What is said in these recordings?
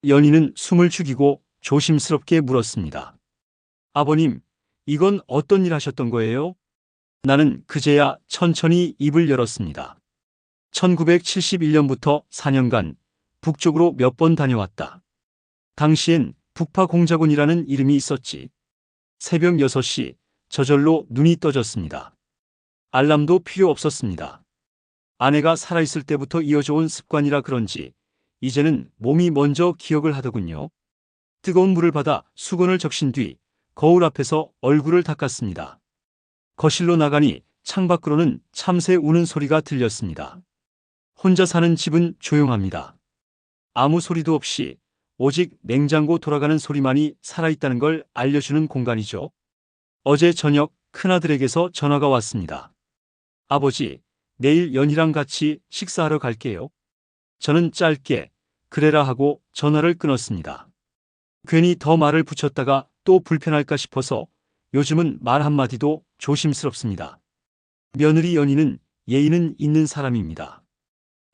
연희는 숨을 죽이고 조심스럽게 물었습니다. 아버님, 이건 어떤 일 하셨던 거예요? 나는 그제야 천천히 입을 열었습니다. 1971년부터 4년간 북쪽으로 몇 번 다녀왔다. 당시엔 북파공작원이라는 이름이 있었지. 새벽 6시 저절로 눈이 떠졌습니다. 알람도 필요 없었습니다. 아내가 살아있을 때부터 이어져 온 습관이라 그런지 이제는 몸이 먼저 기억을 하더군요. 뜨거운 물을 받아 수건을 적신 뒤 거울 앞에서 얼굴을 닦았습니다. 거실로 나가니 창밖으로는 참새 우는 소리가 들렸습니다. 혼자 사는 집은 조용합니다. 아무 소리도 없이 오직 냉장고 돌아가는 소리만이 살아있다는 걸 알려주는 공간이죠. 어제 저녁 큰아들에게서 전화가 왔습니다. 아버지, 내일 연희랑 같이 식사하러 갈게요. 저는 짧게 그래라 하고 전화를 끊었습니다. 괜히 더 말을 붙였다가 또 불편할까 싶어서 요즘은 말 한마디도 조심스럽습니다. 며느리 연희는 예의는 있는 사람입니다.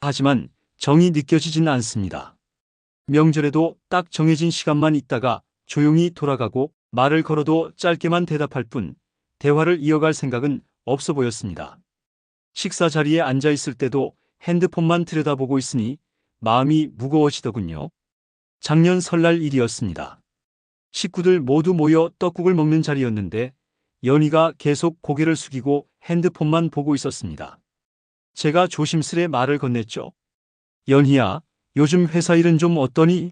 하지만 정이 느껴지진 않습니다. 명절에도 딱 정해진 시간만 있다가 조용히 돌아가고 말을 걸어도 짧게만 대답할 뿐 대화를 이어갈 생각은 없어 보였습니다. 식사 자리에 앉아 있을 때도 핸드폰만 들여다보고 있으니 마음이 무거워지더군요. 작년 설날 일이었습니다. 식구들 모두 모여 떡국을 먹는 자리였는데 연희가 계속 고개를 숙이고 핸드폰만 보고 있었습니다. 제가 조심스레 말을 건넸죠. 연희야, 요즘 회사 일은 좀 어떠니?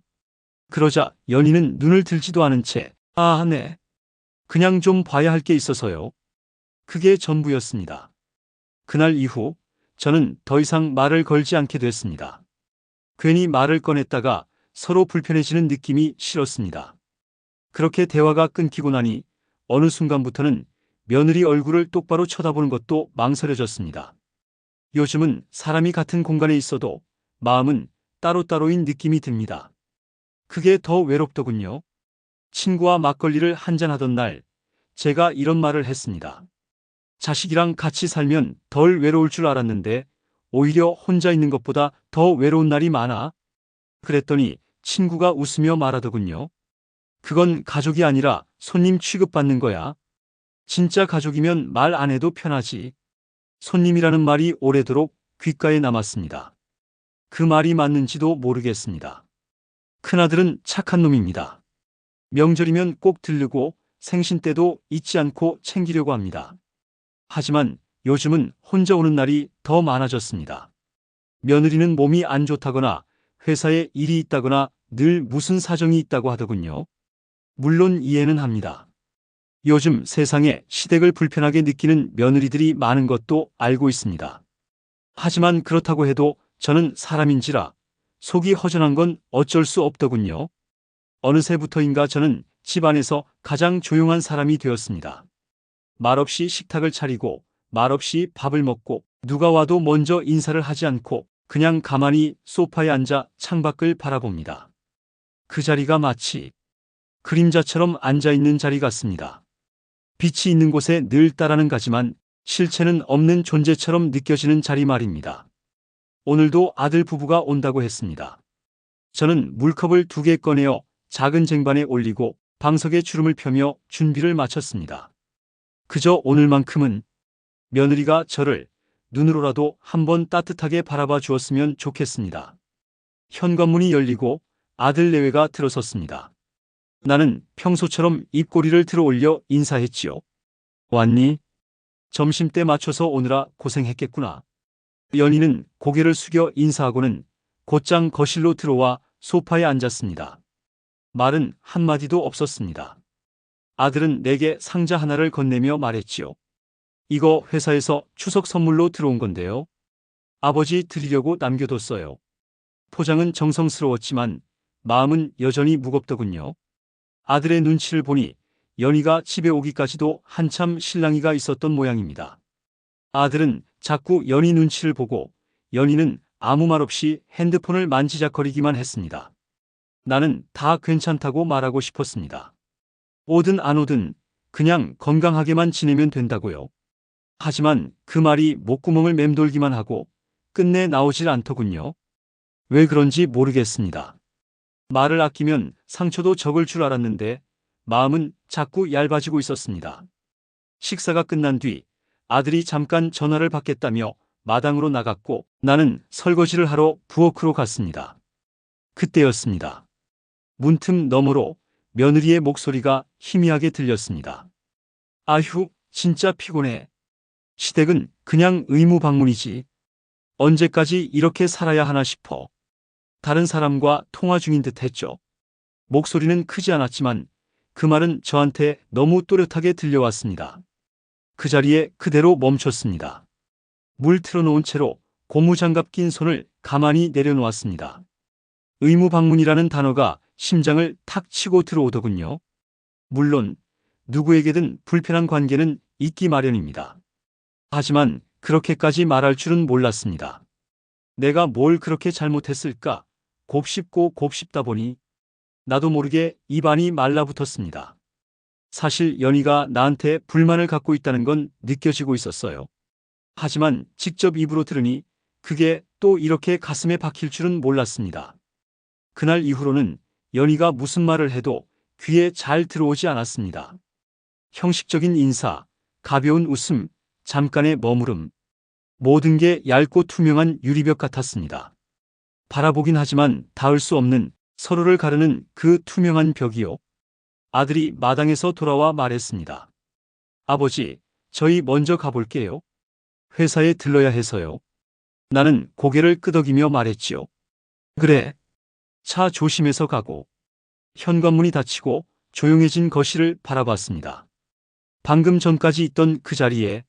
그러자 연희는 눈을 들지도 않은 채 아, 네. 그냥 좀 봐야 할 게 있어서요. 그게 전부였습니다. 그날 이후 저는 더 이상 말을 걸지 않게 됐습니다. 괜히 말을 꺼냈다가 서로 불편해지는 느낌이 싫었습니다. 그렇게 대화가 끊기고 나니 어느 순간부터는 며느리 얼굴을 똑바로 쳐다보는 것도 망설여졌습니다. 요즘은 사람이 같은 공간에 있어도 마음은 따로따로인 느낌이 듭니다. 그게 더 외롭더군요. 친구와 막걸리를 한잔하던 날 제가 이런 말을 했습니다. 자식이랑 같이 살면 덜 외로울 줄 알았는데 오히려 혼자 있는 것보다 더 외로운 날이 많아. 그랬더니 친구가 웃으며 말하더군요. 그건 가족이 아니라 손님 취급받는 거야. 진짜 가족이면 말 안 해도 편하지. 손님이라는 말이 오래도록 귓가에 남았습니다. 그 말이 맞는지도 모르겠습니다. 큰아들은 착한 놈입니다. 명절이면 꼭 들르고 생신 때도 잊지 않고 챙기려고 합니다. 하지만 요즘은 혼자 오는 날이 더 많아졌습니다. 며느리는 몸이 안 좋다거나 회사에 일이 있다거나 늘 무슨 사정이 있다고 하더군요. 물론 이해는 합니다. 요즘 세상에 시댁을 불편하게 느끼는 며느리들이 많은 것도 알고 있습니다. 하지만 그렇다고 해도 저는 사람인지라 속이 허전한 건 어쩔 수 없더군요. 어느새부터인가 저는 집안에서 가장 조용한 사람이 되었습니다. 말없이 식탁을 차리고 말없이 밥을 먹고 누가 와도 먼저 인사를 하지 않고 그냥 가만히 소파에 앉아 창밖을 바라봅니다. 그 자리가 마치 그림자처럼 앉아있는 자리 같습니다. 빛이 있는 곳에 늘 따라는 가지만 실체는 없는 존재처럼 느껴지는 자리 말입니다. 오늘도 아들 부부가 온다고 했습니다. 저는 물컵을 2개 꺼내어 작은 쟁반에 올리고 방석에 주름을 펴며 준비를 마쳤습니다. 그저 오늘만큼은 며느리가 저를 눈으로라도 한번 따뜻하게 바라봐 주었으면 좋겠습니다. 현관문이 열리고 아들 내외가 들어섰습니다. 나는 평소처럼 입꼬리를 들어 올려 인사했지요. 왔니? 점심때 맞춰서 오느라 고생했겠구나. 연희는 고개를 숙여 인사하고는 곧장 거실로 들어와 소파에 앉았습니다. 말은 한마디도 없었습니다. 아들은 내게 상자 하나를 건네며 말했지요. 이거 회사에서 추석 선물로 들어온 건데요. 아버지 드리려고 남겨뒀어요. 포장은 정성스러웠지만 마음은 여전히 무겁더군요. 아들의 눈치를 보니 연희가 집에 오기까지도 한참 실랑이가 있었던 모양입니다. 아들은 자꾸 연희 눈치를 보고 연희는 아무 말 없이 핸드폰을 만지작거리기만 했습니다. 나는 다 괜찮다고 말하고 싶었습니다. 오든 안 오든 그냥 건강하게만 지내면 된다고요. 하지만 그 말이 목구멍을 맴돌기만 하고 끝내 나오질 않더군요. 왜 그런지 모르겠습니다. 말을 아끼면 상처도 적을 줄 알았는데 마음은 자꾸 얇아지고 있었습니다. 식사가 끝난 뒤 아들이 잠깐 전화를 받겠다며 마당으로 나갔고 나는 설거지를 하러 부엌으로 갔습니다. 그때였습니다. 문틈 너머로 며느리의 목소리가 희미하게 들렸습니다. 아휴, 진짜 피곤해. 시댁은 그냥 의무 방문이지. 언제까지 이렇게 살아야 하나 싶어. 다른 사람과 통화 중인 듯 했죠. 목소리는 크지 않았지만 그 말은 저한테 너무 또렷하게 들려왔습니다. 그 자리에 그대로 멈췄습니다. 물 틀어놓은 채로 고무장갑 낀 손을 가만히 내려놓았습니다. 의무 방문이라는 단어가 심장을 탁 치고 들어오더군요. 물론 누구에게든 불편한 관계는 있기 마련입니다. 하지만 그렇게까지 말할 줄은 몰랐습니다. 내가 뭘 그렇게 잘못했을까? 곱씹고 곱씹다 보니 나도 모르게 입안이 말라붙었습니다. 사실 연희가 나한테 불만을 갖고 있다는 건 느껴지고 있었어요. 하지만 직접 입으로 들으니 그게 또 이렇게 가슴에 박힐 줄은 몰랐습니다. 그날 이후로는 연희가 무슨 말을 해도 귀에 잘 들어오지 않았습니다. 형식적인 인사, 가벼운 웃음, 잠깐의 머무름. 모든 게 얇고 투명한 유리벽 같았습니다. 바라보긴 하지만 닿을 수 없는 서로를 가르는 그 투명한 벽이요. 아들이 마당에서 돌아와 말했습니다. 아버지, 저희 먼저 가볼게요. 회사에 들러야 해서요. 나는 고개를 끄덕이며 말했지요. 그래. 차 조심해서 가고. 현관문이 닫히고 조용해진 거실을 바라봤습니다. 방금 전까지 있던 그 자리에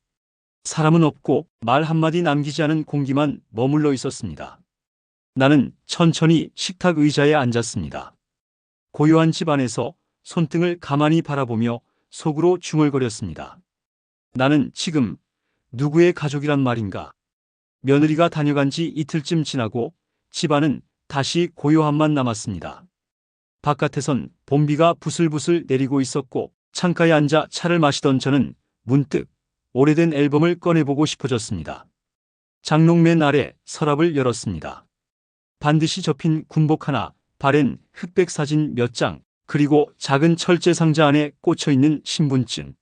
사람은 없고 말 한마디 남기지 않은 공기만 머물러 있었습니다. 나는 천천히 식탁 의자에 앉았습니다. 고요한 집 안에서 손등을 가만히 바라보며 속으로 중얼거렸습니다. 나는 지금 누구의 가족이란 말인가? 며느리가 다녀간 지 이틀쯤 지나고 집안은 다시 고요함만 남았습니다. 바깥에선 봄비가 부슬부슬 내리고 있었고 창가에 앉아 차를 마시던 저는 문득 오래된 앨범을 꺼내보고 싶어졌습니다. 장롱맨 아래 서랍을 열었습니다. 반드시 접힌 군복 하나, 발엔 흑백 사진 몇 장, 그리고 작은 철제 상자 안에 꽂혀있는 신분증.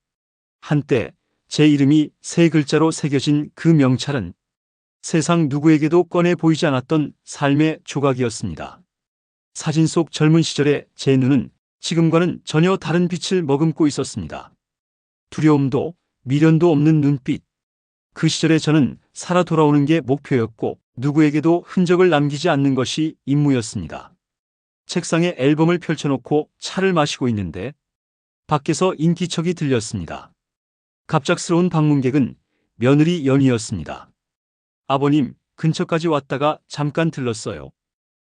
한때 제 이름이 3글자로 새겨진 그 명찰은 세상 누구에게도 꺼내 보이지 않았던 삶의 조각이었습니다. 사진 속 젊은 시절의 제 눈은 지금과는 전혀 다른 빛을 머금고 있었습니다. 두려움도 미련도 없는 눈빛. 그 시절에 저는 살아 돌아오는 게 목표였고 누구에게도 흔적을 남기지 않는 것이 임무였습니다. 책상에 앨범을 펼쳐놓고 차를 마시고 있는데 밖에서 인기척이 들렸습니다. 갑작스러운 방문객은 며느리 연희였습니다. 아버님, 근처까지 왔다가 잠깐 들렀어요.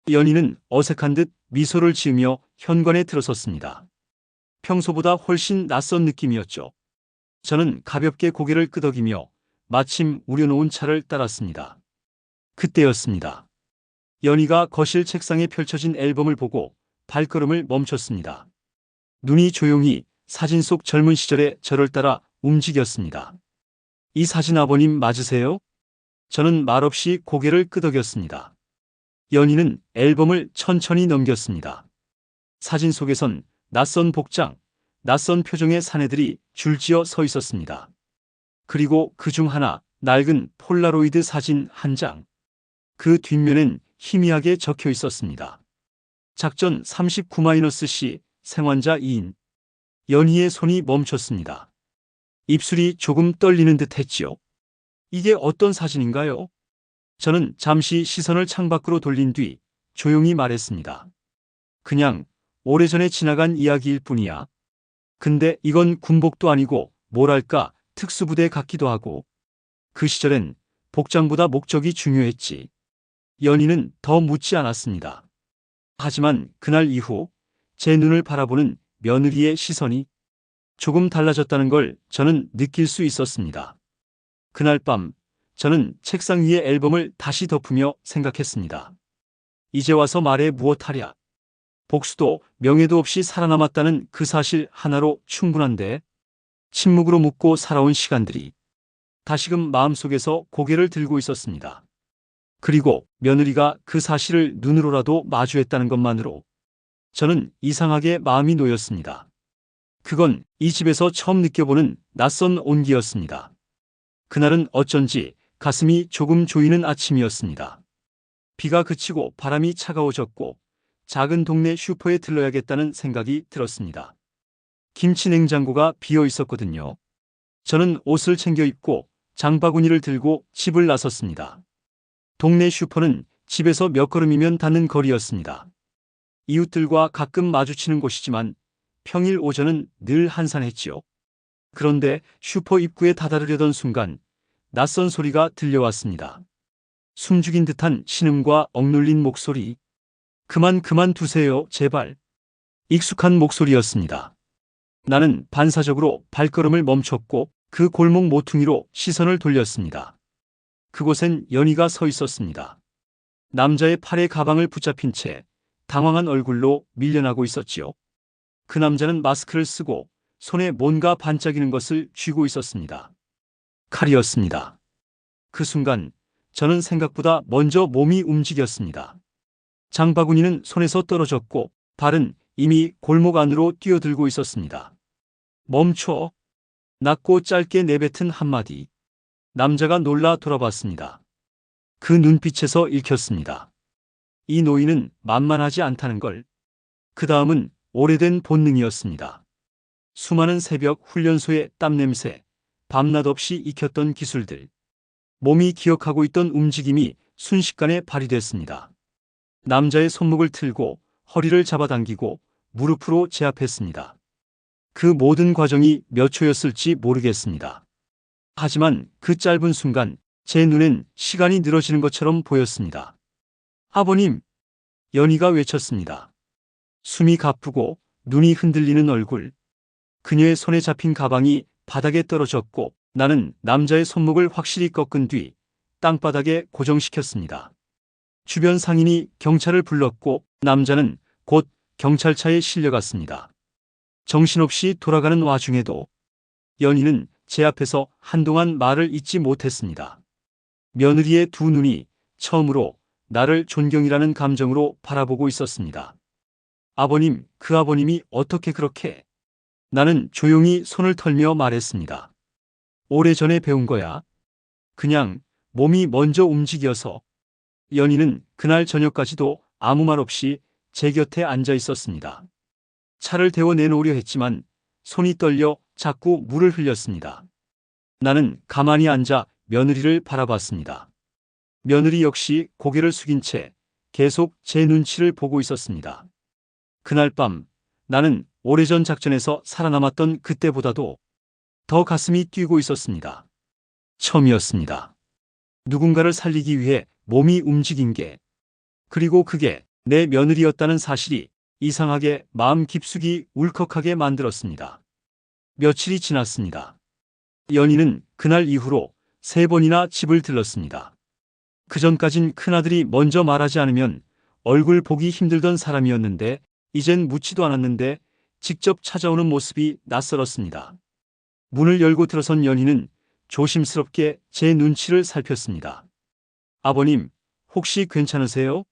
연희는 어색한 듯 미소를 지으며 현관에 들어섰습니다. 평소보다 훨씬 낯선 느낌이었죠. 저는 가볍게 고개를 끄덕이며 마침 우려놓은 차를 따랐습니다. 그때였습니다. 연희가 거실 책상에 펼쳐진 앨범을 보고 발걸음을 멈췄습니다. 눈이 조용히 사진 속 젊은 시절의 저를 따라 움직였습니다. 이 사진 아버님 맞으세요? 저는 말없이 고개를 끄덕였습니다. 연희는 앨범을 천천히 넘겼습니다. 사진 속에선 낯선 복장, 낯선 표정의 사내들이 줄지어 서 있었습니다. 그리고 그중 하나, 낡은 폴라로이드 사진 한 장. 그 뒷면엔 희미하게 적혀 있었습니다. 작전 39-C, 생환자 2인. 연희의 손이 멈췄습니다. 입술이 조금 떨리는 듯 했지요. 이게 어떤 사진인가요? 저는 잠시 시선을 창밖으로 돌린 뒤 조용히 말했습니다. 그냥 오래전에 지나간 이야기일 뿐이야. 근데 이건 군복도 아니고 뭐랄까 특수부대 같기도 하고. 그 시절엔 복장보다 목적이 중요했지. 연희는 더 묻지 않았습니다. 하지만 그날 이후 제 눈을 바라보는 며느리의 시선이 조금 달라졌다는 걸 저는 느낄 수 있었습니다. 그날 밤 저는 책상 위에 앨범을 다시 덮으며 생각했습니다. 이제 와서 말해 무엇하랴. 복수도 명예도 없이 살아남았다는 그 사실 하나로 충분한데 침묵으로 묻고 살아온 시간들이 다시금 마음속에서 고개를 들고 있었습니다. 그리고 며느리가 그 사실을 눈으로라도 마주했다는 것만으로 저는 이상하게 마음이 놓였습니다. 그건 이 집에서 처음 느껴보는 낯선 온기였습니다. 그날은 어쩐지 가슴이 조금 조이는 아침이었습니다. 비가 그치고 바람이 차가워졌고 작은 동네 슈퍼에 들러야겠다는 생각이 들었습니다. 김치 냉장고가 비어 있었거든요. 저는 옷을 챙겨 입고 장바구니를 들고 집을 나섰습니다. 동네 슈퍼는 집에서 몇 걸음이면 닿는 거리였습니다. 이웃들과 가끔 마주치는 곳이지만 평일 오전은 늘 한산했지요. 그런데 슈퍼 입구에 다다르려던 순간 낯선 소리가 들려왔습니다. 숨죽인 듯한 신음과 억눌린 목소리. 그만 두세요, 제발. 익숙한 목소리였습니다. 나는 반사적으로 발걸음을 멈췄고 그 골목 모퉁이로 시선을 돌렸습니다. 그곳엔 연희가 서 있었습니다. 남자의 팔에 가방을 붙잡힌 채 당황한 얼굴로 밀려나고 있었지요. 그 남자는 마스크를 쓰고 손에 뭔가 반짝이는 것을 쥐고 있었습니다. 칼이었습니다. 그 순간 저는 생각보다 먼저 몸이 움직였습니다. 장바구니는 손에서 떨어졌고 발은 이미 골목 안으로 뛰어들고 있었습니다. 멈춰! 낮고 짧게 내뱉은 한마디. 남자가 놀라 돌아봤습니다. 그 눈빛에서 읽혔습니다. 이 노인은 만만하지 않다는 걸. 그 다음은 오래된 본능이었습니다. 수많은 새벽 훈련소의 땀냄새, 밤낮 없이 익혔던 기술들. 몸이 기억하고 있던 움직임이 순식간에 발휘됐습니다. 남자의 손목을 틀고 허리를 잡아당기고 무릎으로 제압했습니다. 그 모든 과정이 몇 초였을지 모르겠습니다. 하지만 그 짧은 순간 제 눈엔 시간이 늘어지는 것처럼 보였습니다. 아버님! 연희가 외쳤습니다. 숨이 가쁘고 눈이 흔들리는 얼굴. 그녀의 손에 잡힌 가방이 바닥에 떨어졌고 나는 남자의 손목을 확실히 꺾은 뒤 땅바닥에 고정시켰습니다. 주변 상인이 경찰을 불렀고 남자는 곧 경찰차에 실려갔습니다. 정신없이 돌아가는 와중에도 연희는 제 앞에서 한동안 말을 잇지 못했습니다. 며느리의 두 눈이 처음으로 나를 존경이라는 감정으로 바라보고 있었습니다. 아버님, 그 아버님이 어떻게 그렇게... 나는 조용히 손을 털며 말했습니다. 오래전에 배운 거야. 그냥 몸이 먼저 움직여서. 연희는 그날 저녁까지도 아무 말 없이 제 곁에 앉아 있었습니다. 차를 데워 내놓으려 했지만 손이 떨려 자꾸 물을 흘렸습니다. 나는 가만히 앉아 며느리를 바라봤습니다. 며느리 역시 고개를 숙인 채 계속 제 눈치를 보고 있었습니다. 그날 밤 나는 오래전 작전에서 살아남았던 그때보다도 더 가슴이 뛰고 있었습니다. 처음이었습니다. 누군가를 살리기 위해 몸이 움직인 게, 그리고 그게 내 며느리였다는 사실이 이상하게 마음 깊숙이 울컥하게 만들었습니다. 며칠이 지났습니다. 연희는 그날 이후로 3번이나 집을 들렀습니다. 그전까진 큰아들이 먼저 말하지 않으면 얼굴 보기 힘들던 사람이었는데 이젠 묻지도 않았는데 직접 찾아오는 모습이 낯설었습니다. 문을 열고 들어선 연희는 조심스럽게 제 눈치를 살폈습니다. 아버님, 혹시 괜찮으세요?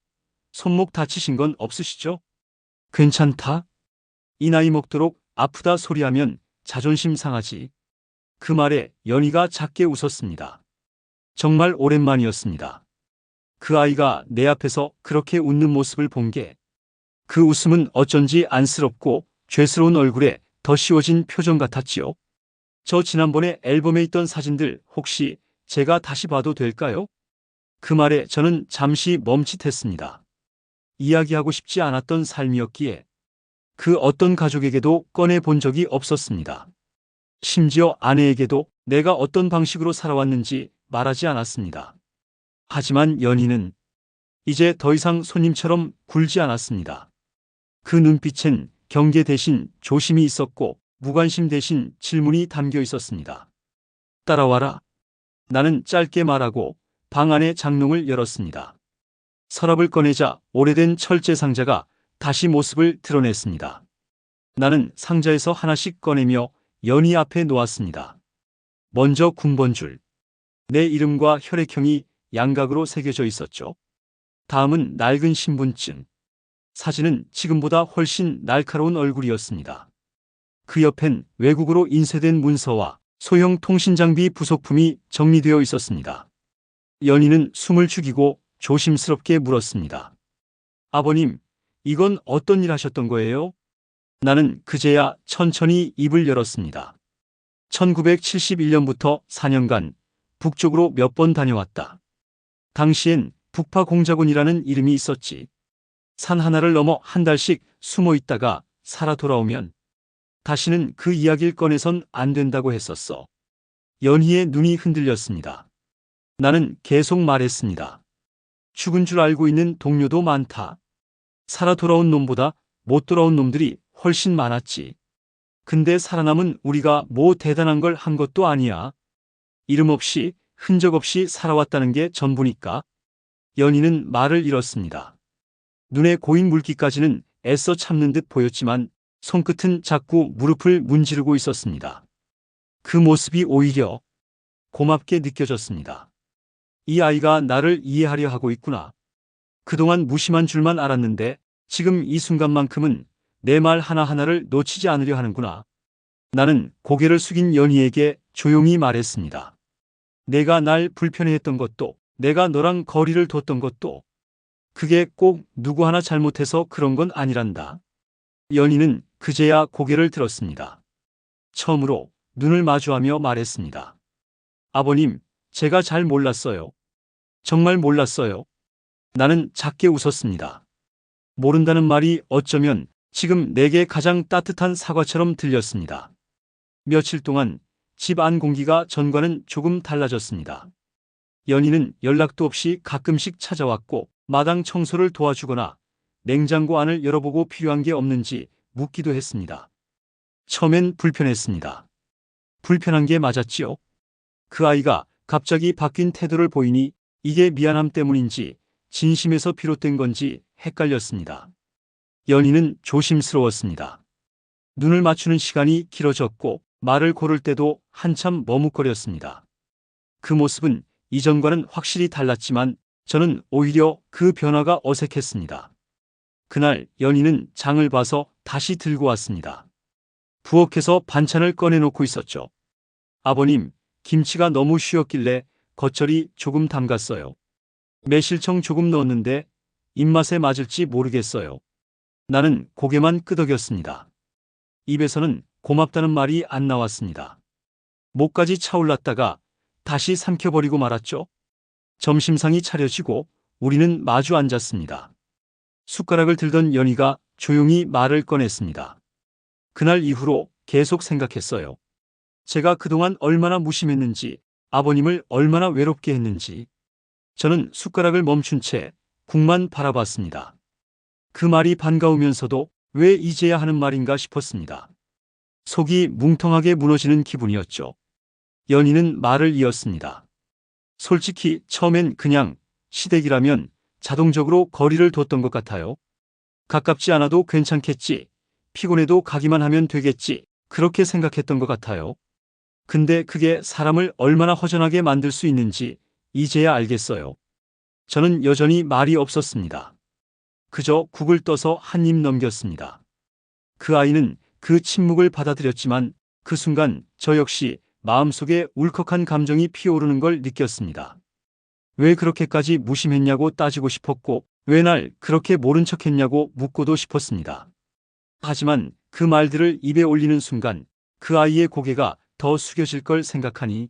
손목 다치신 건 없으시죠? 괜찮다? 이 나이 먹도록 아프다 소리하면 자존심 상하지. 그 말에 연희가 작게 웃었습니다. 정말 오랜만이었습니다. 그 아이가 내 앞에서 그렇게 웃는 모습을 본 게, 그 웃음은 어쩐지 안쓰럽고 죄스러운 얼굴에 더 씌워진 표정 같았지요. 저 지난번에 앨범에 있던 사진들 혹시 제가 다시 봐도 될까요? 그 말에 저는 잠시 멈칫했습니다. 이야기하고 싶지 않았던 삶이었기에 그 어떤 가족에게도 꺼내 본 적이 없었습니다. 심지어 아내에게도 내가 어떤 방식으로 살아왔는지 말하지 않았습니다. 하지만 연희는 이제 더 이상 손님처럼 굴지 않았습니다. 그 눈빛엔 경계 대신 조심이 있었고 무관심 대신 질문이 담겨 있었습니다. 따라와라. 나는 짧게 말하고 방 안의 장롱을 열었습니다. 서랍을 꺼내자 오래된 철제 상자가 다시 모습을 드러냈습니다. 나는 상자에서 하나씩 꺼내며 연희 앞에 놓았습니다. 먼저 군번줄. 내 이름과 혈액형이 양각으로 새겨져 있었죠. 다음은 낡은 신분증. 사진은 지금보다 훨씬 날카로운 얼굴이었습니다. 그 옆엔 외국으로 인쇄된 문서와 소형 통신장비 부속품이 정리되어 있었습니다. 연희는 숨을 죽이고 조심스럽게 물었습니다. 아버님, 이건 어떤 일 하셨던 거예요? 나는 그제야 천천히 입을 열었습니다. 1971년부터 4년간 북쪽으로 몇 번 다녀왔다. 당시엔 북파 공작원이라는 이름이 있었지. 산 하나를 넘어 한 달씩 숨어 있다가 살아 돌아오면 다시는 그 이야기를 꺼내선 안 된다고 했었어. 연희의 눈이 흔들렸습니다. 나는 계속 말했습니다. 죽은 줄 알고 있는 동료도 많다. 살아 돌아온 놈보다 못 돌아온 놈들이 훨씬 많았지. 근데 살아남은 우리가 뭐 대단한 걸 한 것도 아니야. 이름 없이 흔적 없이 살아왔다는 게 전부니까. 연희는 말을 잃었습니다. 눈에 고인 물기까지는 애써 참는 듯 보였지만 손끝은 자꾸 무릎을 문지르고 있었습니다. 그 모습이 오히려 고맙게 느껴졌습니다. 이 아이가 나를 이해하려 하고 있구나. 그동안 무심한 줄만 알았는데 지금 이 순간만큼은 내 말 하나하나를 놓치지 않으려 하는구나. 나는 고개를 숙인 연희에게 조용히 말했습니다. 내가 날 불편해했던 것도, 내가 너랑 거리를 뒀던 것도, 그게 꼭 누구 하나 잘못해서 그런 건 아니란다. 연희는 그제야 고개를 들었습니다. 처음으로 눈을 마주하며 말했습니다. 아버님, 제가 잘 몰랐어요. 정말 몰랐어요. 나는 작게 웃었습니다. 모른다는 말이 어쩌면 지금 내게 가장 따뜻한 사과처럼 들렸습니다. 며칠 동안 집 안 공기가 전과는 조금 달라졌습니다. 연희는 연락도 없이 가끔씩 찾아왔고 마당 청소를 도와주거나 냉장고 안을 열어보고 필요한 게 없는지 묻기도 했습니다. 처음엔 불편했습니다. 불편한 게 맞았지요. 그 아이가 갑자기 바뀐 태도를 보이니 이게 미안함 때문인지 진심에서 비롯된 건지 헷갈렸습니다. 연희는 조심스러웠습니다. 눈을 맞추는 시간이 길어졌고 말을 고를 때도 한참 머뭇거렸습니다. 그 모습은 이전과는 확실히 달랐지만 저는 오히려 그 변화가 어색했습니다. 그날 연희는 장을 봐서 다시 들고 왔습니다. 부엌에서 반찬을 꺼내놓고 있었죠. 아버님, 김치가 너무 쉬었길래 겉절이 조금 담갔어요. 매실청 조금 넣었는데 입맛에 맞을지 모르겠어요. 나는 고개만 끄덕였습니다. 입에서는 고맙다는 말이 안 나왔습니다. 목까지 차올랐다가 다시 삼켜버리고 말았죠. 점심상이 차려지고 우리는 마주 앉았습니다. 숟가락을 들던 연희가 조용히 말을 꺼냈습니다. 그날 이후로 계속 생각했어요. 제가 그동안 얼마나 무심했는지, 아버님을 얼마나 외롭게 했는지. 저는 숟가락을 멈춘 채 국만 바라봤습니다. 그 말이 반가우면서도 왜 이제야 하는 말인가 싶었습니다. 속이 뭉텅하게 무너지는 기분이었죠. 연희는 말을 이었습니다. 솔직히 처음엔 그냥 시댁이라면 자동적으로 거리를 뒀던 것 같아요. 가깝지 않아도 괜찮겠지, 피곤해도 가기만 하면 되겠지, 그렇게 생각했던 것 같아요. 근데 그게 사람을 얼마나 허전하게 만들 수 있는지 이제야 알겠어요. 저는 여전히 말이 없었습니다. 그저 국을 떠서 한 입 넘겼습니다. 그 아이는 그 침묵을 받아들였지만 그 순간 저 역시 마음속에 울컥한 감정이 피어오르는 걸 느꼈습니다. 왜 그렇게까지 무심했냐고 따지고 싶었고 왜 날 그렇게 모른 척했냐고 묻고도 싶었습니다. 하지만 그 말들을 입에 올리는 순간 그 아이의 고개가 더 숙여질 걸 생각하니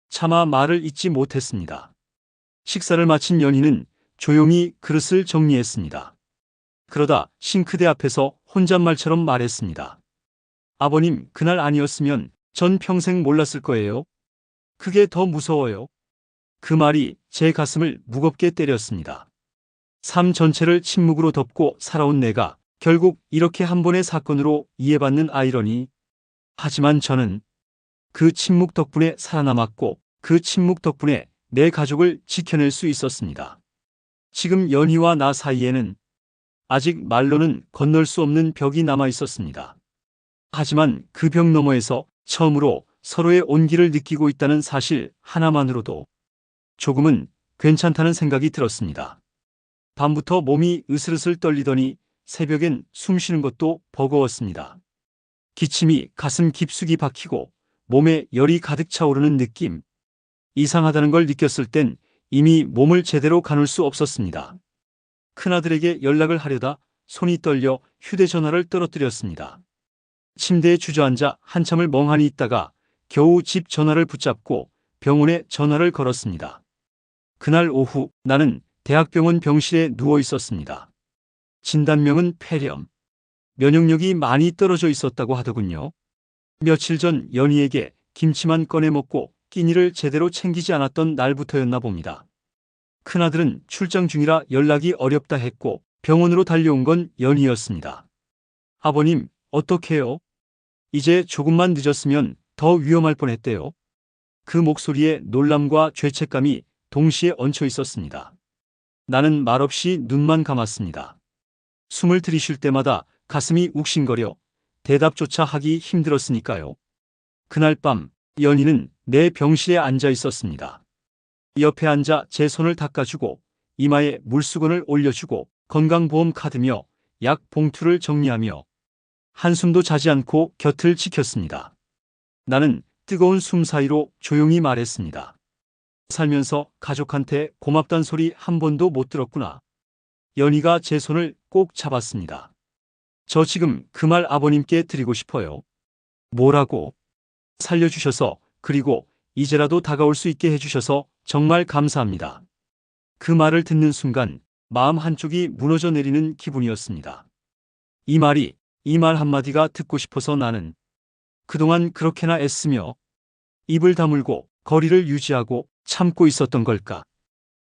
차마 말을 잇지 못했습니다. 식사를 마친 연희는 조용히 그릇을 정리했습니다. 그러다 싱크대 앞에서 혼잣말처럼 말했습니다. 아버님, 그날 아니었으면 전 평생 몰랐을 거예요. 그게 더 무서워요. 그 말이 제 가슴을 무겁게 때렸습니다. 삶 전체를 침묵으로 덮고 살아온 내가 결국 이렇게 한 번의 사건으로 이해받는 아이러니. 하지만 저는 그 침묵 덕분에 살아남았고 그 침묵 덕분에 내 가족을 지켜낼 수 있었습니다. 지금 연희와 나 사이에는 아직 말로는 건널 수 없는 벽이 남아 있었습니다. 하지만 그 벽 너머에서 처음으로 서로의 온기를 느끼고 있다는 사실 하나만으로도 조금은 괜찮다는 생각이 들었습니다. 밤부터 몸이 으슬으슬 떨리더니 새벽엔 숨 쉬는 것도 버거웠습니다. 기침이 가슴 깊숙이 박히고 몸에 열이 가득 차오르는 느낌. 이상하다는 걸 느꼈을 땐 이미 몸을 제대로 가눌 수 없었습니다. 큰아들에게 연락을 하려다 손이 떨려 휴대전화를 떨어뜨렸습니다. 침대에 주저앉아 한참을 멍하니 있다가 겨우 집 전화를 붙잡고 병원에 전화를 걸었습니다. 그날 오후 나는 대학병원 병실에 누워 있었습니다. 진단명은 폐렴. 면역력이 많이 떨어져 있었다고 하더군요. 며칠 전 연희에게 김치만 꺼내 먹고 끼니를 제대로 챙기지 않았던 날부터였나 봅니다. 큰아들은 출장 중이라 연락이 어렵다 했고 병원으로 달려온 건 연희였습니다. 아버님, 어떡해요? 이제 조금만 늦었으면 더 위험할 뻔했대요. 그 목소리에 놀람과 죄책감이 동시에 얹혀 있었습니다. 나는 말없이 눈만 감았습니다. 숨을 들이쉴 때마다 가슴이 욱신거려 대답조차 하기 힘들었으니까요. 그날 밤 연희는 내 병실에 앉아 있었습니다. 옆에 앉아 제 손을 닦아주고 이마에 물수건을 올려주고 건강보험 카드며 약 봉투를 정리하며 한숨도 자지 않고 곁을 지켰습니다. 나는 뜨거운 숨 사이로 조용히 말했습니다. 살면서 가족한테 고맙단 소리 한 번도 못 들었구나. 연희가 제 손을 꼭 잡았습니다. 저 지금 그 말 아버님께 드리고 싶어요. 뭐라고? 살려주셔서 그리고 이제라도 다가올 수 있게 해주셔서 정말 감사합니다. 그 말을 듣는 순간 마음 한쪽이 무너져 내리는 기분이었습니다. 이 말 한마디가 듣고 싶어서 나는 그동안 그렇게나 애쓰며 입을 다물고 거리를 유지하고 참고 있었던 걸까.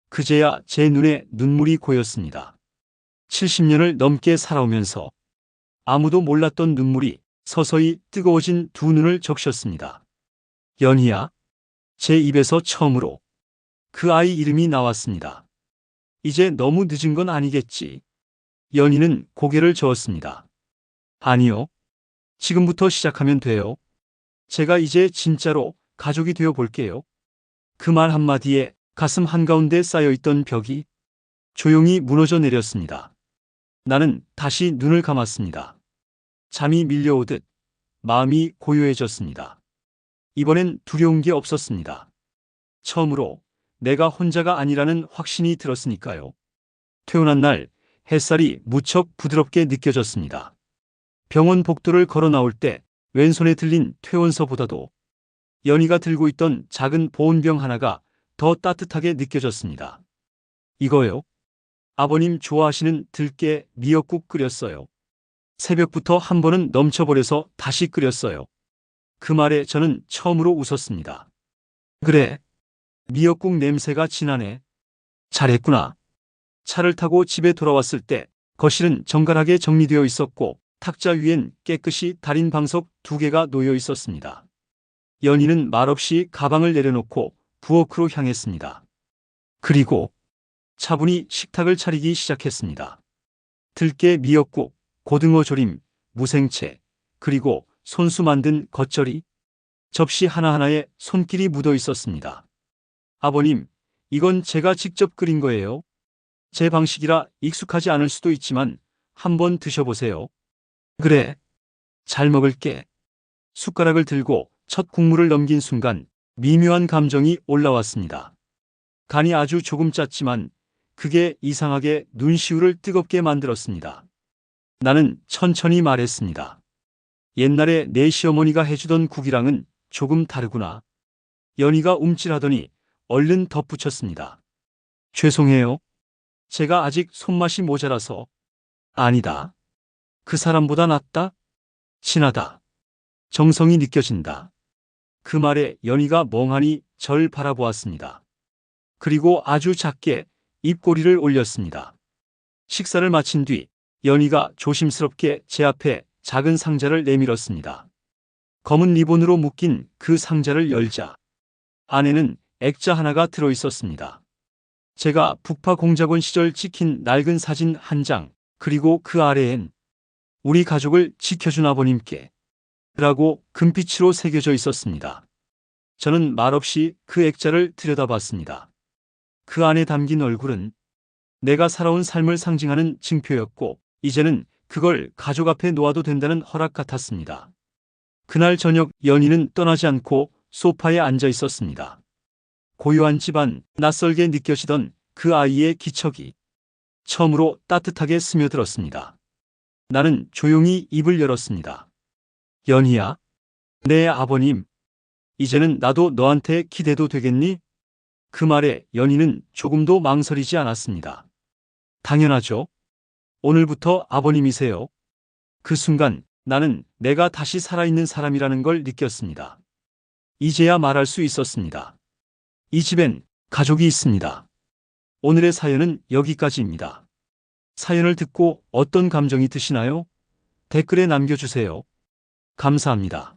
그제야 제 눈에 눈물이 고였습니다. 70년을 넘게 살아오면서 아무도 몰랐던 눈물이 서서히 뜨거워진 두 눈을 적셨습니다. 연희야. 제 입에서 처음으로 그 아이 이름이 나왔습니다. 이제 너무 늦은 건 아니겠지. 연희는 고개를 저었습니다. 아니요. 지금부터 시작하면 돼요. 제가 이제 진짜로 가족이 되어 볼게요. 그 말 한마디에 가슴 한가운데 쌓여있던 벽이 조용히 무너져 내렸습니다. 나는 다시 눈을 감았습니다. 잠이 밀려오듯 마음이 고요해졌습니다. 이번엔 두려운 게 없었습니다. 처음으로 내가 혼자가 아니라는 확신이 들었으니까요. 퇴원한 날 햇살이 무척 부드럽게 느껴졌습니다. 병원 복도를 걸어 나올 때 왼손에 들린 퇴원서보다도 연희가 들고 있던 작은 보온병 하나가 더 따뜻하게 느껴졌습니다. 이거요. 아버님 좋아하시는 들깨 미역국 끓였어요. 새벽부터 한 번은 넘쳐버려서 다시 끓였어요. 그 말에 저는 처음으로 웃었습니다. 그래. 미역국 냄새가 진하네. 잘했구나. 차를 타고 집에 돌아왔을 때 거실은 정갈하게 정리되어 있었고 탁자 위엔 깨끗이 달인 방석 2개가 놓여 있었습니다. 연희는 말없이 가방을 내려놓고 부엌으로 향했습니다. 그리고 차분히 식탁을 차리기 시작했습니다. 들깨 미역국, 고등어 조림, 무생채, 그리고 손수 만든 겉절이. 접시 하나하나에 손길이 묻어 있었습니다. 아버님, 이건 제가 직접 끓인 거예요. 제 방식이라 익숙하지 않을 수도 있지만 한번 드셔보세요. 그래. 잘 먹을게. 숟가락을 들고 첫 국물을 넘긴 순간 미묘한 감정이 올라왔습니다. 간이 아주 조금 짰지만 그게 이상하게 눈시울을 뜨겁게 만들었습니다. 나는 천천히 말했습니다. 옛날에 내 시어머니가 해주던 국이랑은 조금 다르구나. 연희가 움찔하더니 얼른 덧붙였습니다. 죄송해요. 제가 아직 손맛이 모자라서. 아니다. 그 사람보다 낫다? 친하다. 정성이 느껴진다. 그 말에 연희가 멍하니 절 바라보았습니다. 그리고 아주 작게 입꼬리를 올렸습니다. 식사를 마친 뒤 연희가 조심스럽게 제 앞에 작은 상자를 내밀었습니다. 검은 리본으로 묶인 그 상자를 열자 안에는 액자 하나가 들어 있었습니다. 제가 북파 공작원 시절 찍힌 낡은 사진 한 장, 그리고 그 아래엔 우리 가족을 지켜준 아버님께 라고 금빛으로 새겨져 있었습니다. 저는 말없이 그 액자를 들여다봤습니다. 그 안에 담긴 얼굴은 내가 살아온 삶을 상징하는 징표였고 이제는 그걸 가족 앞에 놓아도 된다는 허락 같았습니다. 그날 저녁 연희는 떠나지 않고 소파에 앉아 있었습니다. 고요한 집안, 낯설게 느껴지던 그 아이의 기척이 처음으로 따뜻하게 스며들었습니다. 나는 조용히 입을 열었습니다. 연희야, 내 아버님, 이제는 나도 너한테 기대도 되겠니? 그 말에 연희는 조금도 망설이지 않았습니다. 당연하죠. 오늘부터 아버님이세요. 그 순간 나는 내가 다시 살아있는 사람이라는 걸 느꼈습니다. 이제야 말할 수 있었습니다. 이 집엔 가족이 있습니다. 오늘의 사연은 여기까지입니다. 사연을 듣고 어떤 감정이 드시나요? 댓글에 남겨주세요. 감사합니다.